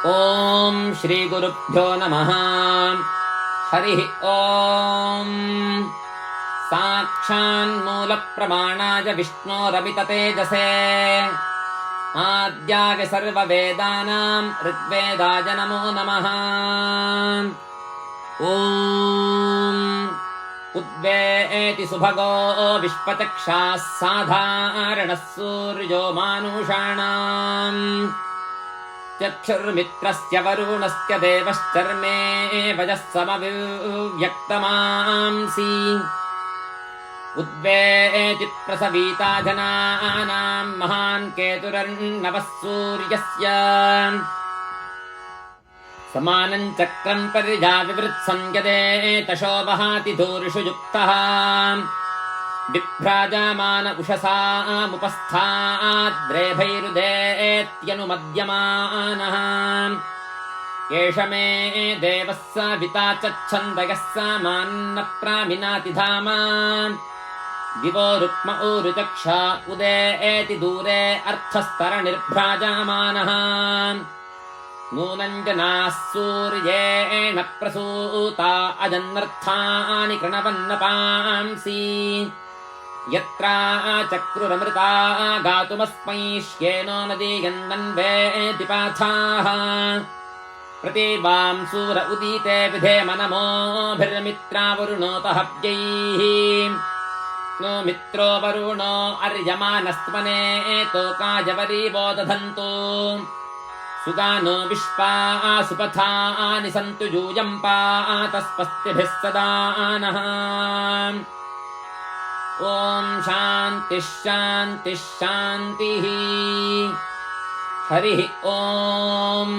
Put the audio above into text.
ಓಂ ಶ್ರೀ ಗುರುಭ್ಯೋ ನಮಃ. ಹರಿ ಓಂ. ಸಾಕ್ಷಾನ್ಮೂಲ ಪ್ರಮಾಣಾಯ ವಿಷ್ಣೋರಮಿತ ತೇಜಸೇ ಆದ್ಯಾಯ ಸರ್ವವೇದಾನಾಂ ಋಗ್ವೇದಾಯ ನಮೋ ನಮಃ. ಓಂ ಉದ್ವೇತಿ ಸುಭಗೋ ವಿಶ್ವಚಕ್ಷಾಃ ಸಾಧಾರಣಃ ಸೂರ್ಯೋ ಮಾನುಷಾಣಾಂ ಚಕ್ಷುರ್ಮಿತ್ರಸ್ಯ ವರುಣಸ್ಯ ದೇವಶ್ಚರ್ಮೇ ವಜಃ ಸಮವ್ಯಕ್ತಮಾಂಸಿ. ಉದ್ವೇತಿ ಪ್ರಸವಿತಾ ಜನಾನಾಂ ಮಹಾನ್ ಕೇತುರರ್ಣವಃ ಸೂರ್ಯಸ್ಯ ಸಮಾನಂ ಚಕ್ರಂ ಪರಿಜಾವಿವೃತ್ಸಂ ಯದೇತ ಶೋಭಹಾತಿ ಧೂರಿಷು ಯುಕ್ತಃ ವಿಭ್ರಾಜಮಾನ ಉಷಸಾಮುಪಸ್ಥಾದ್ರೇಭೈರುದೇತ್ಯನುಮದ್ಯಮಾನಃ. ಏಷ ಮೇ ದೇವಃ ಸವಿತಾ ಚಚ್ಛಂದಯಃ ಸಮಾನ್ನ ಪ್ರಾಮಿನಾತಿ ಧಾಮ. ದಿವೋ ರುಕ್ಮ ಊರುಚಕ್ಷ ಉದೇತಿ ದೂರೆ ಅರ್ಥಸ್ತರಣಿರ್ಭ್ರಾಜಮಾನಃ. ನೂನಂ ಜನಾಃ ಸೂರ್ಯೇಣ ಪ್ರಸೂತಾ ಅಜನ್ನರ್ಥಾನಿ ಕೃಣವನ್ನಪಾಂಸಿ. ಯತ್ರ ಚಕ್ರುರಮೃತಾ ಗಾತುಮಸ್ಮೈಷ್ಯೇನೋ ನದೀಯನ್ನನ್ವೇತಿ ಪಾಥಾಃ. ಪ್ರತಿಭಾಂ ಸೂರ ಉದೀತೆ ವಿಧೇಮ ನಮೋಭಿರ್ಮಿತ್ರಾವರುಣೋತ ಹವ್ಯೈಃ. नो मित्रो वरुणो अर्यमानस्त्वने तोकायवरीवो दधन्तु. सुगानो विश्वा सुपथानि सन्तु यूयं पातस्पस्तिभिः सदा नः. ॐ शान्तिः शान्तिः शान्तिः. हरिः ॐ.